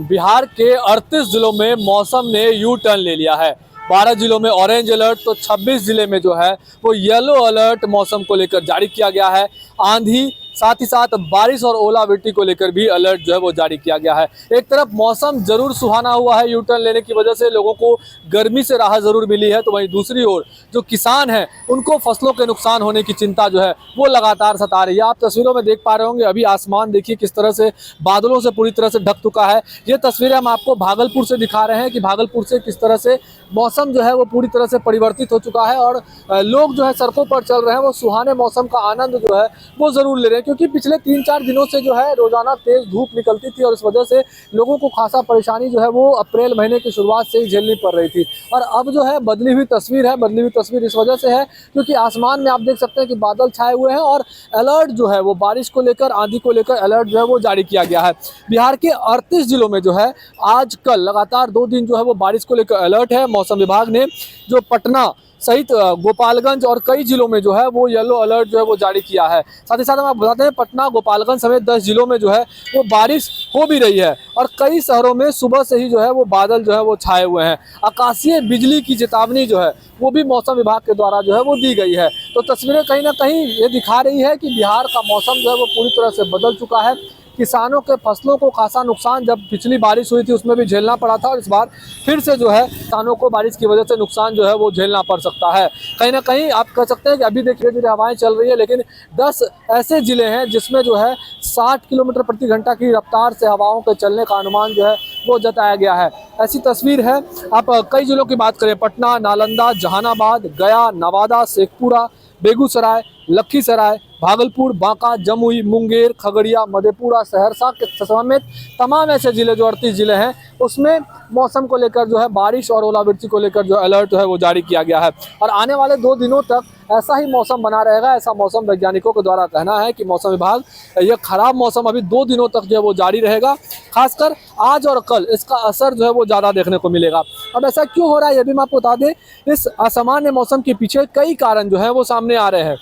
बिहार के 38 जिलों में मौसम ने यू टर्न ले लिया है। 12 जिलों में ऑरेंज अलर्ट तो 26 जिले में जो है वो येलो अलर्ट मौसम को लेकर जारी किया गया है। आंधी साथ ही साथ बारिश और ओलावृष्टि को लेकर भी अलर्ट जो है वो जारी किया गया है। एक तरफ मौसम जरूर सुहाना हुआ है, यू टर्न लेने की वजह से लोगों को गर्मी से राहत जरूर मिली है, तो वहीं दूसरी ओर जो किसान हैं उनको फसलों के नुकसान होने की चिंता जो है वो लगातार सता रही है। आप तस्वीरों में देख पा रहे होंगे, अभी आसमान देखिए किस तरह से बादलों से पूरी तरह से ढक चुका है। ये तस्वीरें हम आपको भागलपुर से दिखा रहे हैं कि भागलपुर से किस तरह से मौसम जो है वो पूरी तरह से परिवर्तित हो चुका है और लोग जो है सड़कों पर चल रहे हैं, वो सुहाने मौसम का आनंद जो है वो जरूर ले रहे हैं, क्योंकि पिछले 3-4 दिनों से जो है रोजाना तेज धूप निकलती थी और इस वजह से लोगों को खासा परेशानी जो है वो अप्रैल महीने की शुरुआत से ही झेलनी पड़ रही थी। और अब जो है बदली हुई तस्वीर इस वजह से है क्योंकि आसमान में आप देख सकते हैं कि बादल छाए हुए हैं और अलर्ट जो है वो बारिश को लेकर, आंधी को लेकर अलर्ट जो है वो जारी किया गया है। बिहार के 38 जिलों में जो है आज कल लगातार 2 दिन जो है वो बारिश को लेकर अलर्ट है। मौसम विभाग ने जो पटना सहित गोपालगंज और कई जिलों में जो है वो येलो अलर्ट जो है वो जारी किया है। साथ ही साथ हम आपको बताते हैं पटना, गोपालगंज समेत 10 जिलों में जो है वो बारिश हो भी रही है और कई शहरों में सुबह से ही जो है वो बादल जो है वो छाए हुए हैं। आकाशीय बिजली की चेतावनी जो है वो भी मौसम विभाग के द्वारा जो है वो दी गई है। तो तस्वीरें कहीं ना कहीं ये दिखा रही है कि बिहार का मौसम जो है वो पूरी तरह से बदल चुका है। किसानों के फसलों को खासा नुकसान जब पिछली बारिश हुई थी उसमें भी झेलना पड़ा था और इस बार फिर से जो है किसानों को बारिश की वजह से नुकसान जो है वो झेलना पड़ सकता है। कहीं ना कहीं आप कह सकते हैं कि अभी देखिए धीरे हवाएं चल रही है, लेकिन 10 ऐसे जिले हैं जिसमें जो है 60 किलोमीटर प्रति घंटा की रफ्तार से हवाओं के चलने का अनुमान जो है वो जताया गया है। ऐसी तस्वीर है। आप कई जिलों की बात करें, पटना, नालंदा, जहानाबाद, गया, नवादा, शेखपुरा, बेगूसराय, लखीसराय, भागलपुर, बांका, जमुई, मुंगेर, खगड़िया, मधेपुरा, सहरसा के समेत तमाम ऐसे जिले जो 38 जिले हैं उसमें मौसम को लेकर जो है बारिश और ओलावृष्टि को लेकर जो अलर्ट है वो जारी किया गया है। और आने वाले 2 दिनों तक ऐसा ही मौसम बना रहेगा, ऐसा मौसम वैज्ञानिकों के द्वारा कहना है कि मौसम विभाग यह खराब मौसम अभी 2 दिनों तक जो है वो जारी रहेगा। खासकर आज और कल इसका असर जो है वो ज़्यादा देखने को मिलेगा। अब ऐसा क्यों हो रहा है ये भी मैं आपको बता दें। इस असामान्य मौसम के पीछे कई कारण जो है वो सामने आ रहे हैं।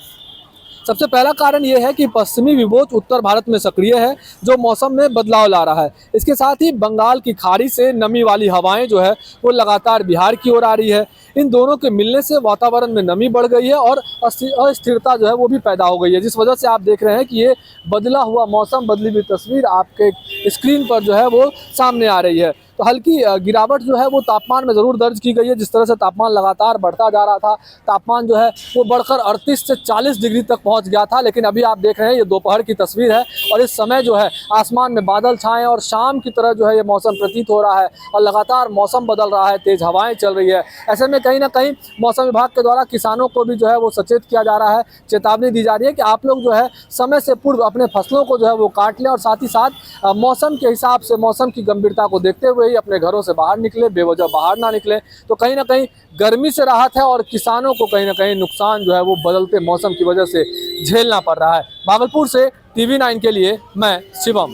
सबसे पहला कारण ये है कि पश्चिमी विभोज उत्तर भारत में सक्रिय है जो मौसम में बदलाव ला रहा है। इसके साथ ही बंगाल की खाड़ी से नमी वाली हवाएं जो है वो लगातार बिहार की ओर आ रही है। इन दोनों के मिलने से वातावरण में नमी बढ़ गई है और अस्थिरता जो है वो भी पैदा हो गई है, जिस वजह से आप देख रहे हैं कि ये बदला हुआ मौसम, बदली हुई तस्वीर आपके स्क्रीन पर जो है वो सामने आ रही है। तो हल्की गिरावट जो है वो तापमान में ज़रूर दर्ज की गई है। जिस तरह से तापमान लगातार बढ़ता जा रहा था, तापमान जो है वो बढ़कर 38 से 40 डिग्री तक पहुंच गया था, लेकिन अभी आप देख रहे हैं ये दोपहर की तस्वीर है और इस समय जो है आसमान में बादल छाए और शाम की तरह जो है ये मौसम प्रतीत हो रहा है और लगातार मौसम बदल रहा है, तेज़ हवाएँ चल रही है। ऐसे में कहीं ना कहीं मौसम विभाग के द्वारा किसानों को भी जो है वो सचेत किया जा रहा है, चेतावनी दी जा रही है कि आप लोग जो है समय से पूर्व अपने फसलों को जो है वो काट लें और साथ ही साथ मौसम के हिसाब से, मौसम की गंभीरता को देखते हुए ही अपने घरों से बाहर निकले, बेवजह बाहर ना निकले। तो कहीं ना कहीं गर्मी से राहत है और किसानों को कहीं ना कहीं नुकसान जो है वो बदलते मौसम की वजह से झेलना पड़ रहा है। भागलपुर से TV9 के लिए मैं शिवम।